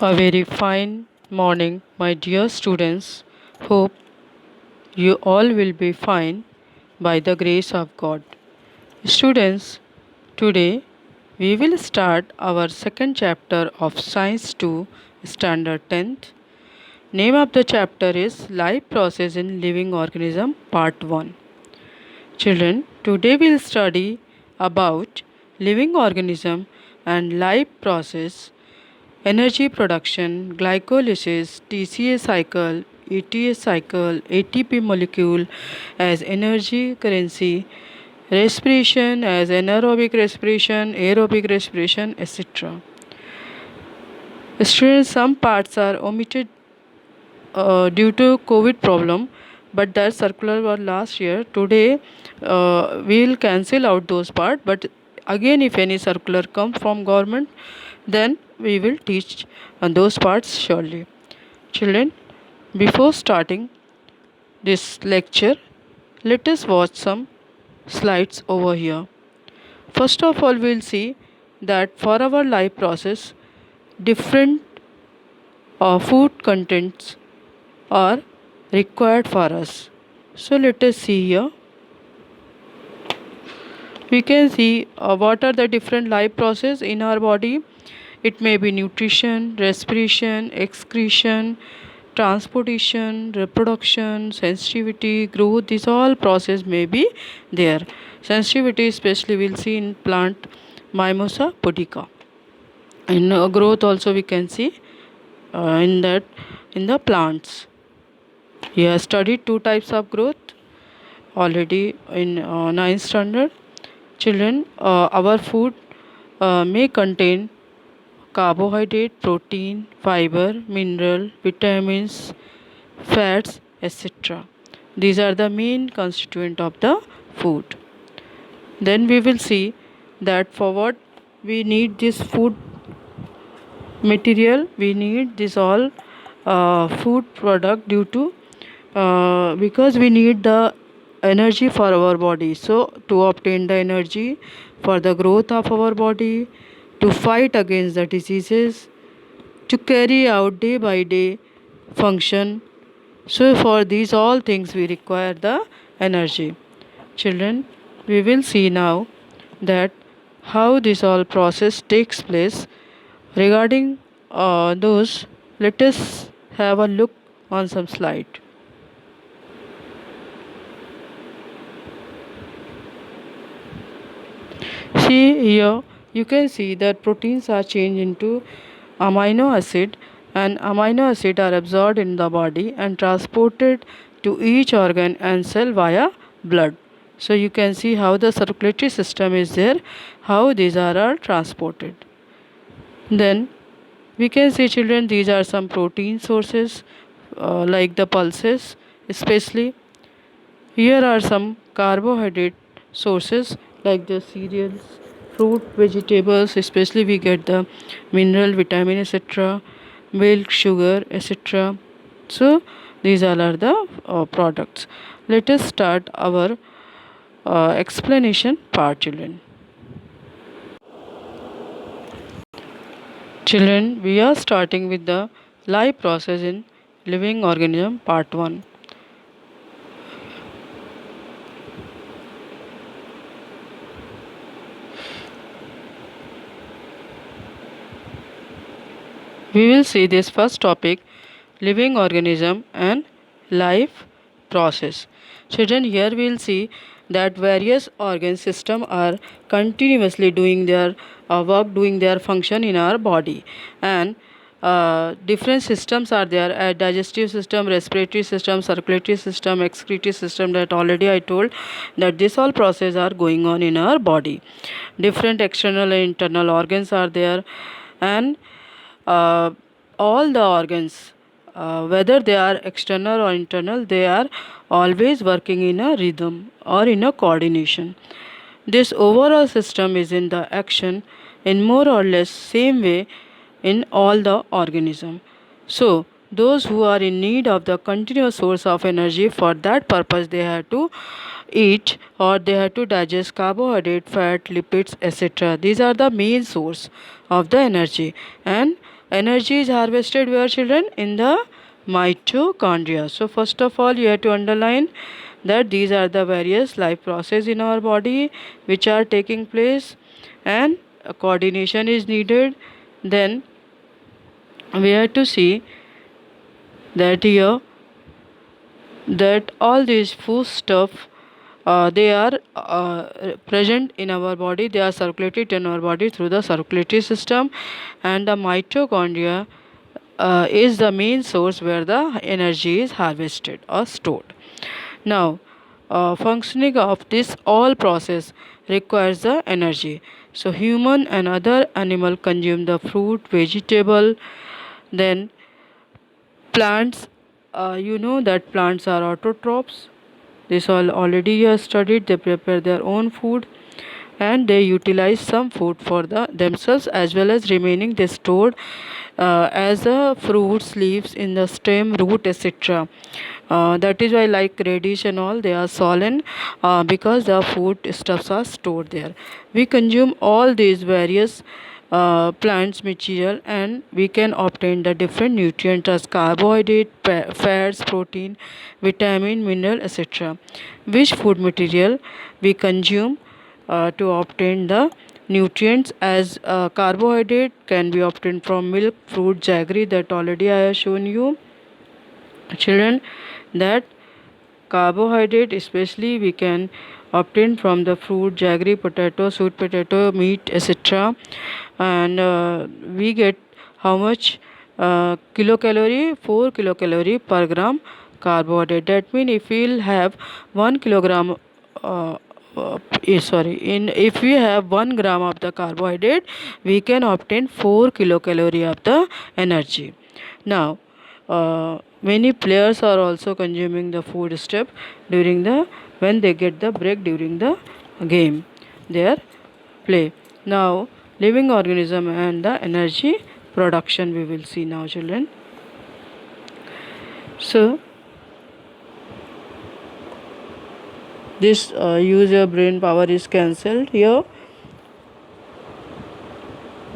A very fine morning, my dear students. Hope you all will be fine by the grace of God. Students, today we will start our second chapter of Science 2, Standard 10th. Name of the chapter is Life Process in Living Organism, Part 1. Children, today we'll study about living organism and life process, energy production, glycolysis, TCA cycle, ETA cycle, ATP molecule as energy currency, respiration as anaerobic respiration, aerobic respiration, etc. Students, some parts are omitted due to COVID problem, but that circular was last year. Today, we will cancel out those part. But again, if any circular comes from government, then we will teach those parts surely. Children, before starting this lecture, let us watch some slides over here. First of all, we will see that for our life process, different food contents are required for us. So let us see here. We can see what are the different life process in our body. It may be nutrition, respiration, excretion, transportation, reproduction, sensitivity, growth. These all process may be there. Sensitivity especially we'll see in plant Mimosa pudica. In growth also we can see in the plants. We have studied two types of growth already in ninth standard. Children, our food may contain carbohydrate, protein, fiber, mineral, vitamins, fats, etc. These are the main constituent of the food. Then we will see that for what we need this food material, we need this all food product due to because we need the energy for our body. So to obtain the energy for the growth of our body, to fight against the diseases, to carry out day by day function. So for these all things we require the energy. Children, we will see now that how this all process takes place. Regarding those, let us have a look on some slide. See here, you can see that proteins are changed into amino acid, and amino acid are absorbed in the body and transported to each organ and cell via blood. So you can see how the circulatory system is there, how these are all transported. Then we can see, children, these are some protein sources like the pulses, especially. Here are some carbohydrate sources like the cereals, fruit, vegetables, especially we get the mineral, vitamin, etc., milk, sugar, etc. So these all are the products. Let us start our explanation part, children. Children, we are starting with the life process in living organism part 1. We will see this first topic, living organism and life process. Children, here we will see that various organ systems are continuously doing their work, doing their function in our body, and different systems are there: digestive system, respiratory system, circulatory system, excretory system. That already I told that this all process are going on in our body. Different external and internal organs are there, and uh, all the organs, whether they are external or internal, they are always working in a rhythm or in a coordination. This overall system is in the action in more or less same way in all the organism. So those who are in need of the continuous source of energy, for that purpose they have to eat or they have to digest carbohydrate, fat, lipids, etc. These are the main source of the energy, and Energy is harvested where, children? In the mitochondria. So first of all, you have to underline that these are the various life processes in our body which are taking place, and coordination is needed. Then we have to see that here that all these food stuff, they are present in our body, they are circulated in our body through the circulatory system, and the mitochondria is the main source where the energy is harvested or stored. Now, functioning of this all process requires the energy. So human and other animal consume the fruit, vegetable, then plants. You know that plants are autotrophs. This all already you have studied. They prepare their own food, and they utilize some food for themselves, as well as remaining they stored as fruits, leaves in the stem, root, etc. That is why, like radish and all, they are swollen because the food stuffs are stored there. We consume all these various plants material, and we can obtain the different nutrients as carbohydrate, fats, protein, vitamin, mineral, etc. Which food material we consume to obtain the nutrients? As carbohydrate can be obtained from milk, fruit, jaggery, that already I have shown you, children, that carbohydrate especially we can obtain from the fruit, jaggery, potato, sweet potato, meat, etc. And we get how much kilocalorie? 4 kilocalorie per gram carbohydrate. That means if we'll have 1 kilogram sorry, in if we have 1 gram of the carbohydrate, we can obtain 4 kilocalorie of the energy. Now many players are also consuming the food stuff during the when they get the break during the game, their play. Now living organism and the energy production we will see now, children. So this use your brain power is cancelled here.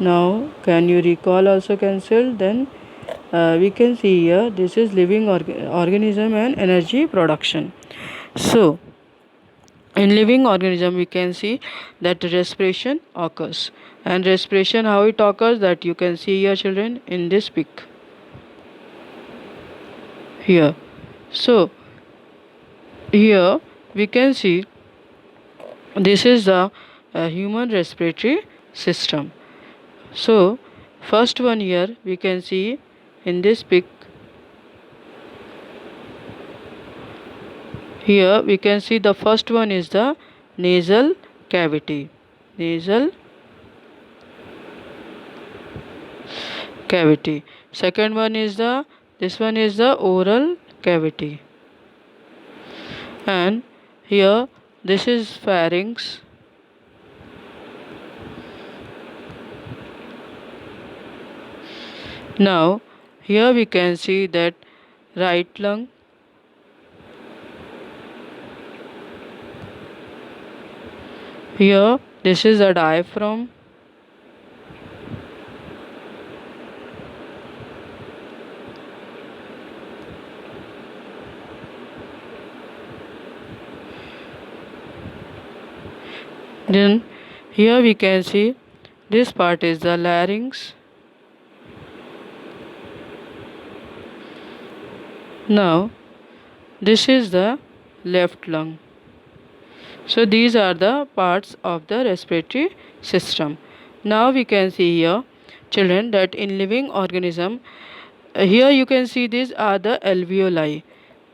Now can you recall also cancelled? Then we can see here this is living organism and energy production. So in living organism we can see that respiration occurs, and respiration how it occurs, that you can see here, children, in this pic here. So here we can see this is the human respiratory system. So first one here we can see in this pic. Here we can see the first one is the nasal cavity. Nasal cavity. Second one is this one is the oral cavity. And here this is pharynx. Now here we can see that right lung. Here this is a diaphragm. Then here we can see this part is the larynx. Now this is the left lung. So these are the parts of the respiratory system. Now we can see here, children, that in living organism, here you can see these are the alveoli.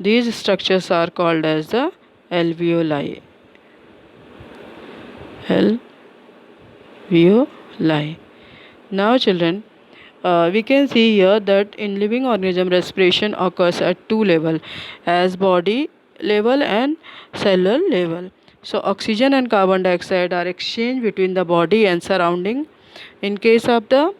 These structures are called as the alveoli. Alveoli. Now children, we can see here that in living organism respiration occurs at two levels, as body level and cellular level. So oxygen and carbon dioxide are exchanged between the body and surrounding in case of the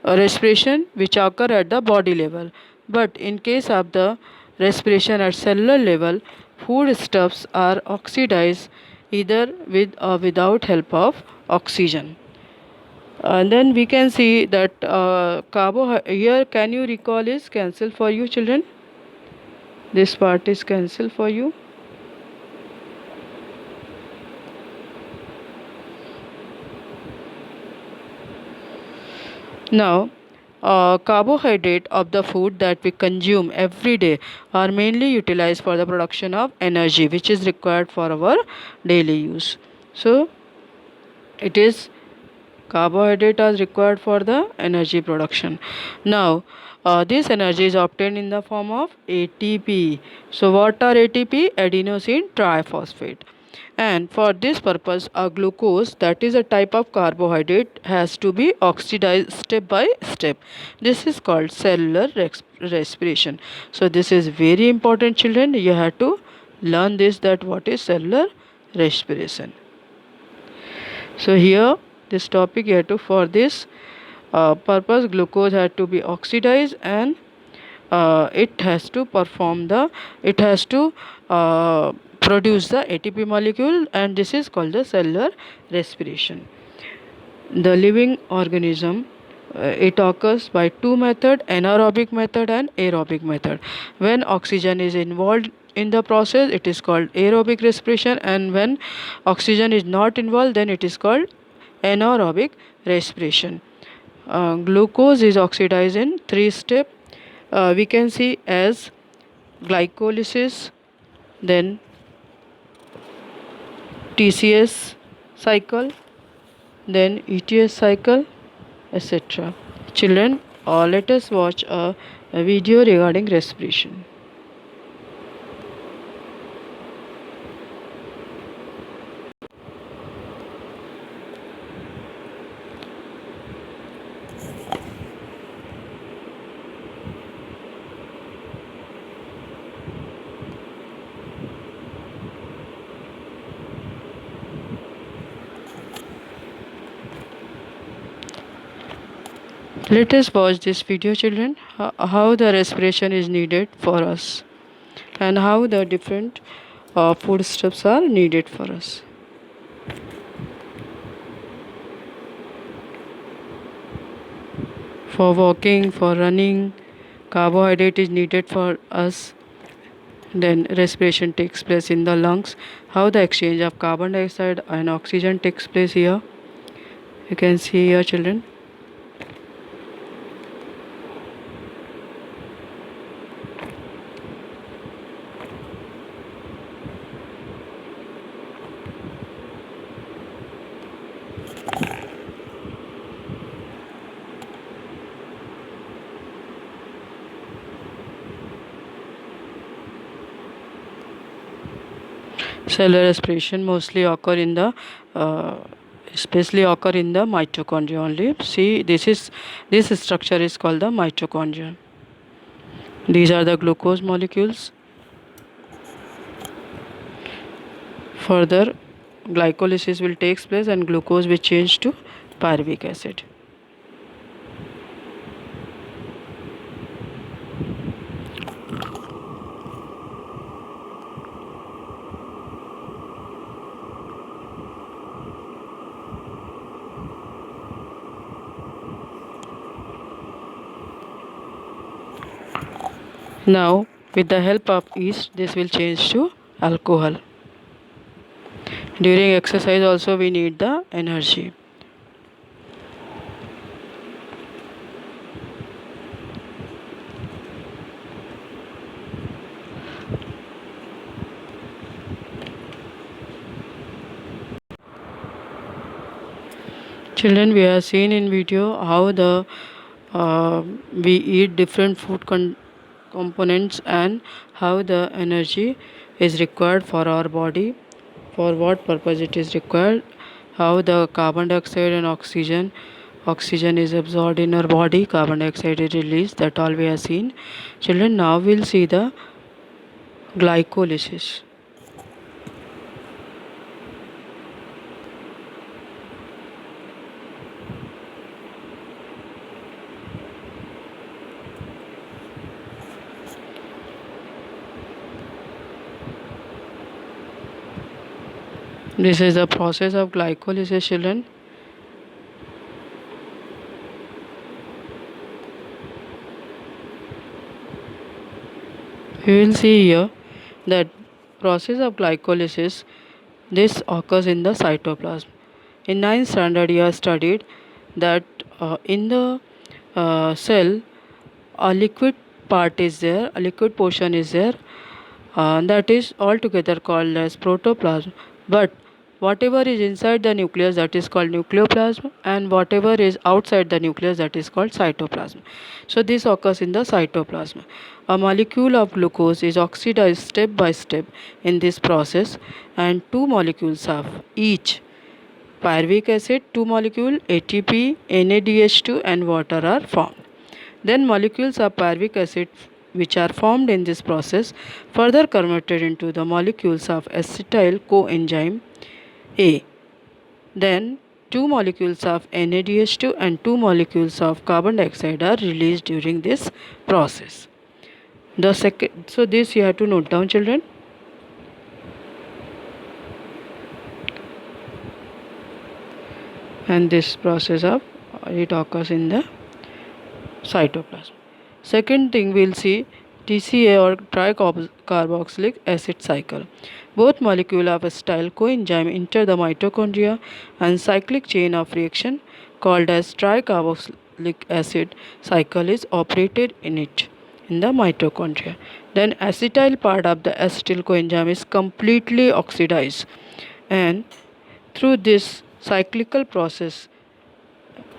respiration which occur at the body level. But in case of the respiration at cellular level, foodstuffs are oxidized either with or without help of oxygen. And then we can see that here, can you recall, is cancel for you, children? This part is cancel for you. Now, carbohydrate of the food that we consume every day are mainly utilized for the production of energy, which is required for our daily use. So, it is carbohydrate are required for the energy production. Now, this energy is obtained in the form of ATP. So, what are ATP? Adenosine triphosphate. And for this purpose, a glucose, that is a type of carbohydrate, has to be oxidized step by step. This is called cellular respiration. So, this is very important, children. You have to learn this, that what is cellular respiration. So here this topic you have to, for this purpose, glucose had to be oxidized, and it has to perform the, it has to produce the ATP molecule, and this is called the cellular respiration. The living organism, it occurs by two method, anaerobic method and aerobic method. When oxygen is involved in the process, it is called aerobic respiration, and when oxygen is not involved, then it is called anaerobic respiration. Glucose is oxidized in three steps. We can see as glycolysis, then TCS cycle, then ETS cycle, etc. Children, let us watch a video regarding respiration. Let us watch this video, children, how the respiration is needed for us and how the different food stuffs are needed for us. For walking, for running, carbohydrate is needed for us. Then respiration takes place in the lungs. How the exchange of carbon dioxide and oxygen takes place here. You can see here, children. Cellular respiration mostly occur in the especially occur in the mitochondria only. See, this structure is called the mitochondria. These are the glucose molecules. Further, glycolysis will take place and glucose will change to pyruvic acid. Now, with the help of yeast, this will change to alcohol. During exercise also we need the energy. Children, we have seen in video how the we eat different food components and how the energy is required for our body, for what purpose it is required, how the carbon dioxide and oxygen is absorbed in our body, carbon dioxide is released, that all we have seen. Children, now we'll see the glycolysis. This is the process of glycolysis, children. We will see here that process of glycolysis, this occurs in the cytoplasm. In ninth standard, you have studied that in the cell, a liquid part is there, a liquid portion is there, that is altogether called as protoplasm. But whatever is inside the nucleus, that is called nucleoplasm, and whatever is outside the nucleus, that is called cytoplasm. So this occurs in the cytoplasm. A molecule of glucose is oxidized step by step in this process, and two molecules of each pyruvic acid, two molecule ATP, NADH2 and water are formed. Then molecules of pyruvic acid which are formed in this process further converted into the molecules of acetyl coenzyme A. Then two molecules of NADH2 and two molecules of carbon dioxide are released during this process. So this you have to note down, children. And this process of it occurs in the cytoplasm. Second thing we'll see TCA or tricarboxylic acid cycle. Both molecules of acetyl coenzyme enter the mitochondria and cyclic chain of reaction called as tricarboxylic acid cycle is operated in it in the mitochondria. Then acetyl part of the acetyl coenzyme is completely oxidized, and through this cyclical process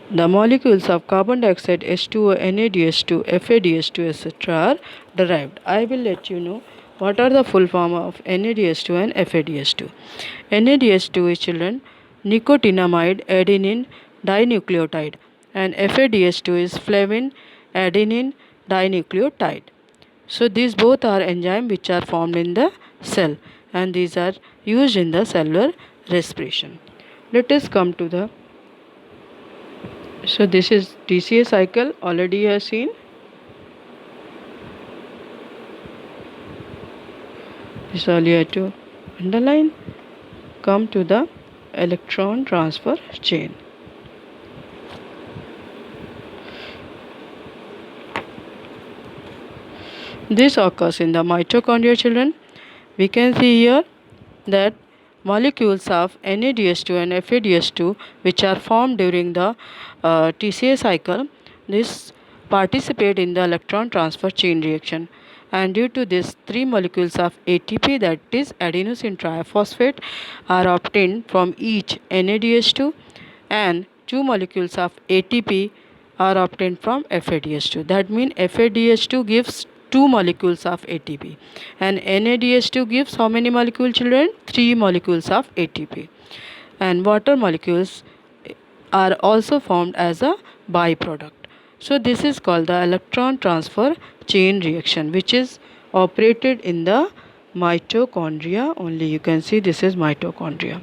the molecules of carbon dioxide H2O, NADH2, FADH2 etc. are derived. I will let you know what are the full form of NADH2 and FADH2. NADH2 is, children, nicotinamide adenine dinucleotide, and FADH2 is flavin adenine dinucleotide. So these both are enzymes which are formed in the cell, and these are used in the cellular respiration. Let us come to the this is TCA cycle, already you have seen. This all you have to underline. Come to the electron transfer chain. This occurs in the mitochondria, children. We can see here that molecules of NADH2 and FADH2 which are formed during the TCA cycle, this participate in the electron transfer chain reaction, and due to this three molecules of ATP, that is adenosine triphosphate, are obtained from each NADH2, and two molecules of ATP are obtained from FADH2. That means FADH2 gives two molecules of ATP, and NADH2 gives how many molecules, children? Three molecules of ATP. And water molecules are also formed as a byproduct. So this is called the electron transfer chain reaction, which is operated in the mitochondria only. You can see this is mitochondria,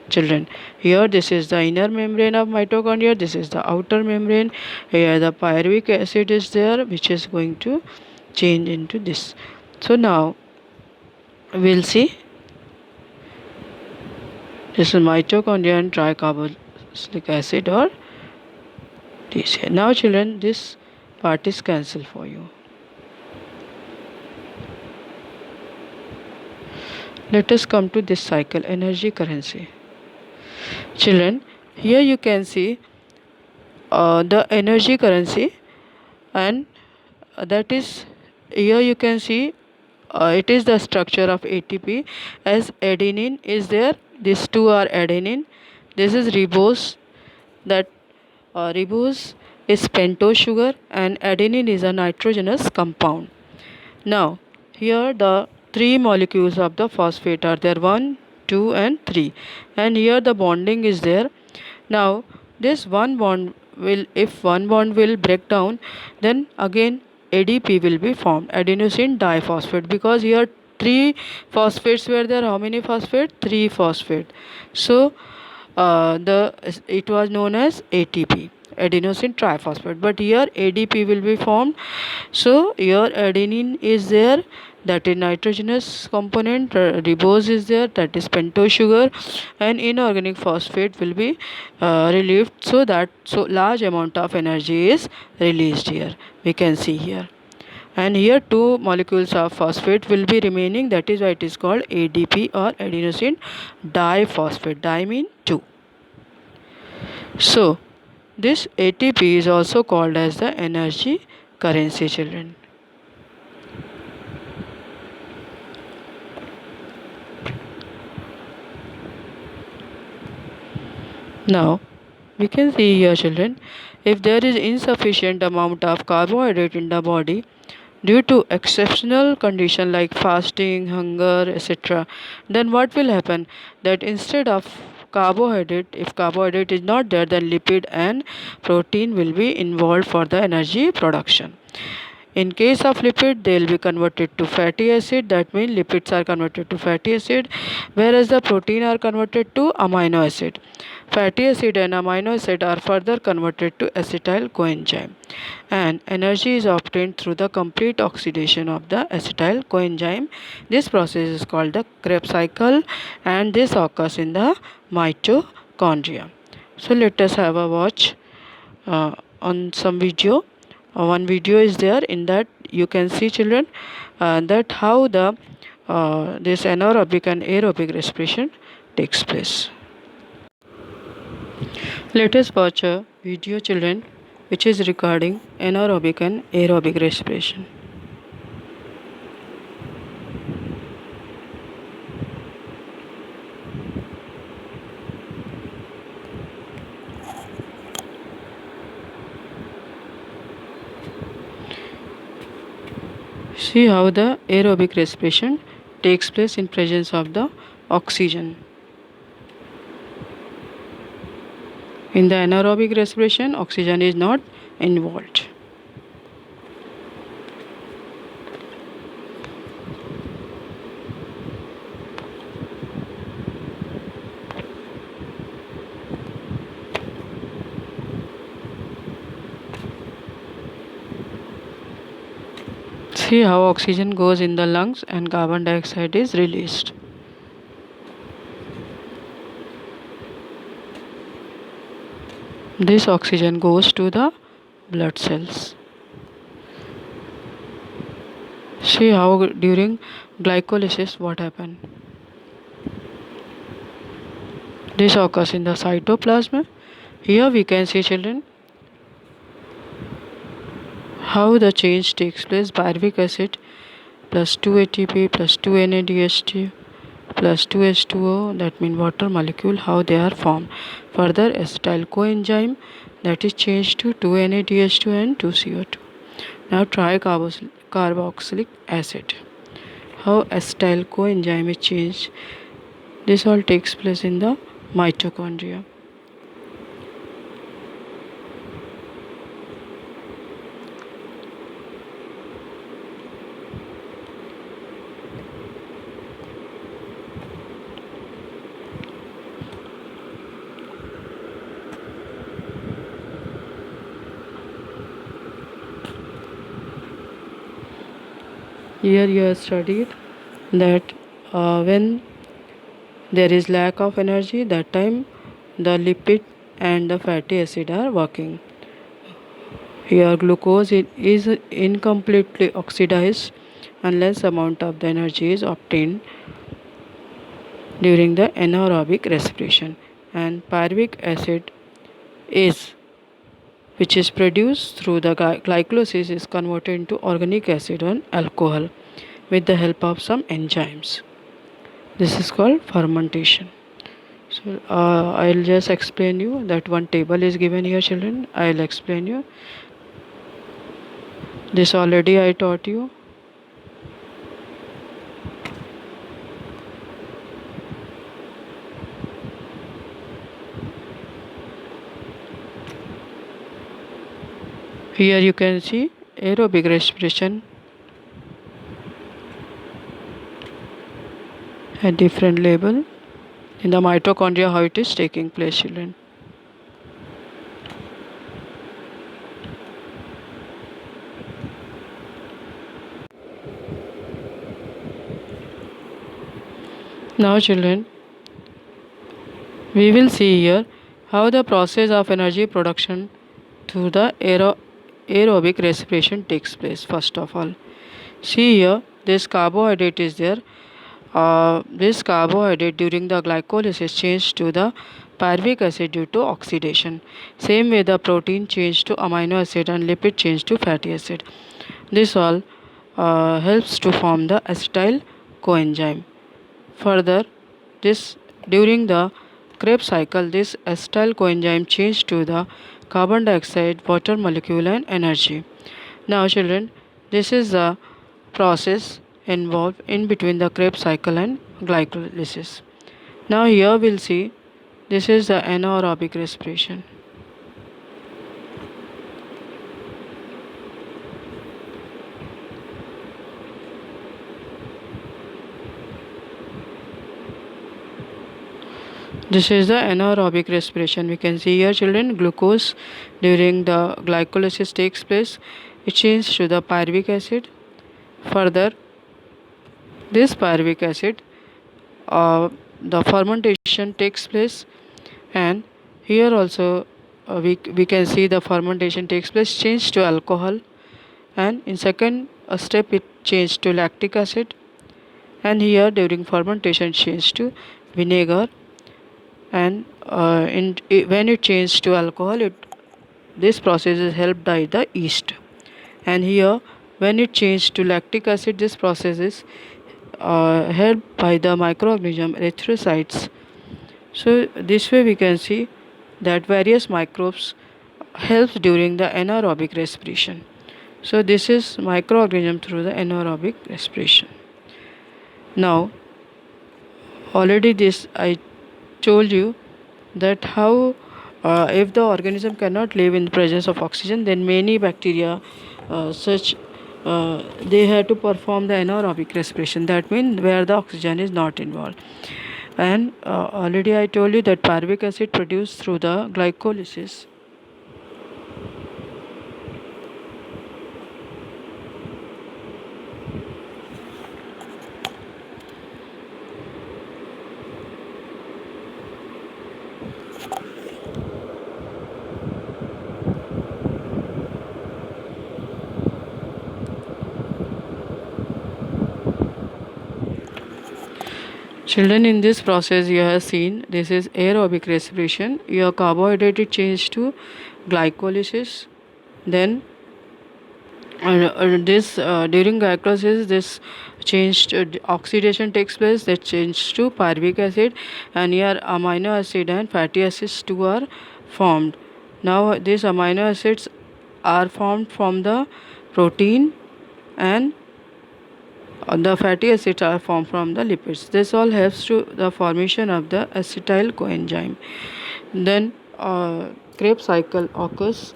children. Here this is the inner membrane of mitochondria, this is the outer membrane. Here the pyruvic acid is there, which is going to change into this. So now we'll see this is mitochondria and tricarboxylic acid or TCA. Now children, this part is cancelled for you. Let us come to this cycle, energy currency. Children, here you can see the energy currency, and that is, here you can see it is the structure of ATP, as adenine is there. These two are adenine. This is ribose. That ribose is pentose sugar, and adenine is a nitrogenous compound. Now here the three molecules of the phosphate are there, 1, 2 and 3, and here the bonding is there. Now this one bond will, if one bond will break down, then again ADP will be formed, adenosine diphosphate, because here three phosphates were there. How many phosphate? Three phosphate. So it was known as ATP, adenosine triphosphate, but here ADP will be formed. So here adenine is there, that is nitrogenous component, ribose is there, that is pentose sugar, and inorganic phosphate will be relieved, so large amount of energy is released here, we can see here. and here two molecules of phosphate will be remaining, that is why it is called ADP or adenosine diphosphate. Di mean two. So this ATP is also called as the energy currency, children. Now we can see here, children, if there is insufficient amount of carbohydrate in the body due to exceptional condition like fasting, hunger, etc., then what will happen? That instead of carbohydrate, if carbohydrate is not there, then lipid and protein will be involved for the energy production. In case of lipid, they will be converted to fatty acid. That means lipids are converted to fatty acid, whereas the protein are converted to amino acid. Fatty acid and amino acid are further converted to acetyl coenzyme, and energy is obtained through the complete oxidation of the acetyl coenzyme. This process is called the Krebs cycle, and this occurs in the mitochondria. So let us have a watch on some video. One video is there, in that you can see, children, that how the this anaerobic and aerobic respiration takes place. Let us watch a video, children, which is regarding anaerobic and aerobic respiration. See how the aerobic respiration takes place in presence of the oxygen. In the anaerobic respiration, oxygen is not involved. See how oxygen goes in the lungs and carbon dioxide is released. This oxygen goes to the blood cells. See how during glycolysis what happened. This occurs in the cytoplasm. Here we can see, children, how the change takes place. Pyruvic acid plus 2 ATP plus 2 NADH2 plus 2 H2O, that means water molecule, how they are formed. Further acetyl coenzyme, that is changed to 2 NADH2 and 2 CO2. Now try carboxylic acid. How acetyl coenzyme is changed. This all takes place in the mitochondria. Here you have studied that when there is lack of energy, that time the lipid and the fatty acid are working. Here glucose is incompletely oxidized unless amount of the energy is obtained during the anaerobic respiration, and pyruvic acid is which is produced through the glycolysis is converted into organic acid and alcohol with the help of some enzymes. This is called fermentation. So I'll just explain you that one table is given here, children. I'll explain you. This already I taught you. Here you can see aerobic respiration at different level in the mitochondria, how it is taking place, children. Now, children, we will see here how the process of energy production through the aerobic respiration takes place. First of all, See here, this carbohydrate is there. This carbohydrate during the glycolysis changed to the pyruvic acid due to oxidation. Same way the protein changed to amino acid and lipid changed to fatty acid. This all helps to form the acetyl coenzyme. Further, this during the Krebs cycle, this acetyl coenzyme changed to the carbon dioxide, water molecule, and energy. Now, children, this is the process involved in between the Krebs cycle and glycolysis. Now, here we'll see this is the anaerobic respiration. This is the anaerobic respiration. We can see here, children, glucose during the glycolysis takes place. It changes to the pyruvic acid. Further, this pyruvic acid, the fermentation takes place, and here also we can see the fermentation takes place, change to alcohol, and in second step it changed to lactic acid, and here during fermentation change to vinegar, and when it changed to alcohol, this process is helped by the yeast, and here when it changed to lactic acid, this process is helped by the microorganism erythrocytes. So this way we can see that various microbes helps during the anaerobic respiration. So this is microorganism through the anaerobic respiration. Now already this I told you that how if the organism cannot live in the presence of oxygen, then many bacteria such they have to perform the anaerobic respiration. That means where the oxygen is not involved. And already I told you that pyruvic acid produced through the glycolysis. Children, in this process you have seen this is aerobic respiration. Your carbohydrate is changed to glycolysis. Then this during glycolysis this changed oxidation takes place, that change to pyruvic acid, and here amino acid and fatty acids too are formed. Now these amino acids are formed from the protein, and the fatty acids are formed from the lipids. This all helps to the formation of the acetyl coenzyme. Then Krebs cycle occurs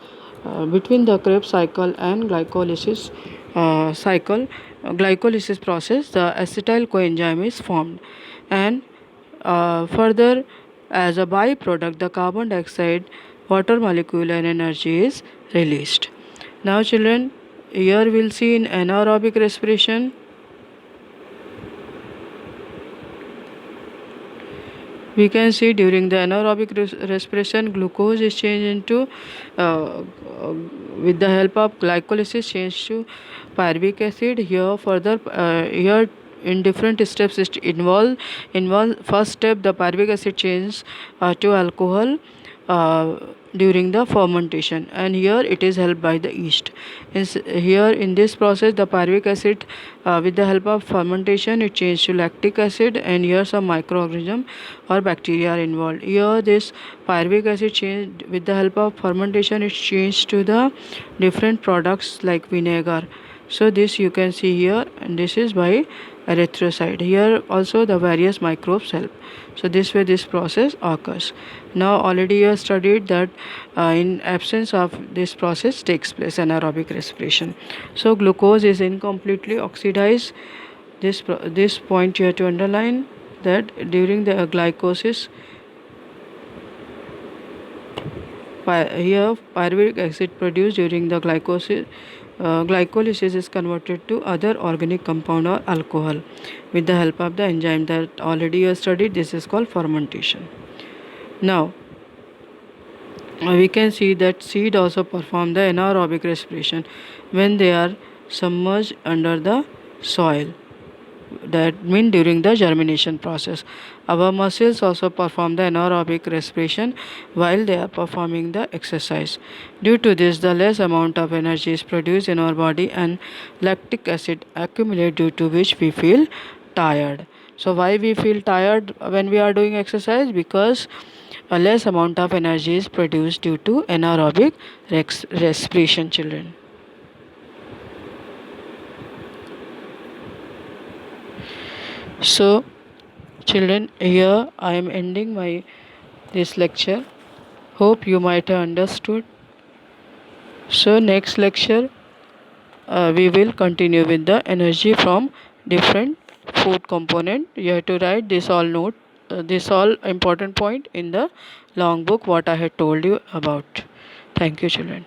between the Krebs cycle and glycolysis glycolysis process. The acetyl coenzyme is formed, and further as a byproduct, the carbon dioxide, water molecule, and energy is released. Now, children, here we'll see in anaerobic respiration. We can see during the anaerobic respiration, glucose is changed into, with the help of glycolysis, changed to pyruvic acid. Here further, here in different steps it involve first step the pyruvic acid changes to alcohol during the fermentation, and here it is helped by the yeast. Here in this process the pyruvic acid with the help of fermentation it changed to lactic acid, and here some microorganism or bacteria are involved. Here this pyruvic acid changed with the help of fermentation, it changed to the different products like vinegar. So this you can see here, and this is by erythrocyte. Here also the various microbes help. So this way this process occurs. Now already you have studied that in absence of this process takes place anaerobic respiration. So glucose is incompletely oxidized. This point you have to underline, that during the glycosis, here pyruvic acid produced during the glycolysis is converted to other organic compound or alcohol with the help of the enzyme that already you have studied. This is called fermentation. Now we can see that seed also perform the anaerobic respiration when they are submerged under the soil. That means during the germination process. Our muscles also perform the anaerobic respiration while they are performing the exercise. Due to this, the less amount of energy is produced in our body and lactic acid accumulates, due to which we feel tired. So why we feel tired when we are doing exercise? Because a less amount of energy is produced due to anaerobic respiration, children. So children, here I am ending my this lecture. Hope you might have understood. So next lecture we will continue with the energy from different food component. You have to write this all note, this all important point in the long book what I had told you about. Thank you, children.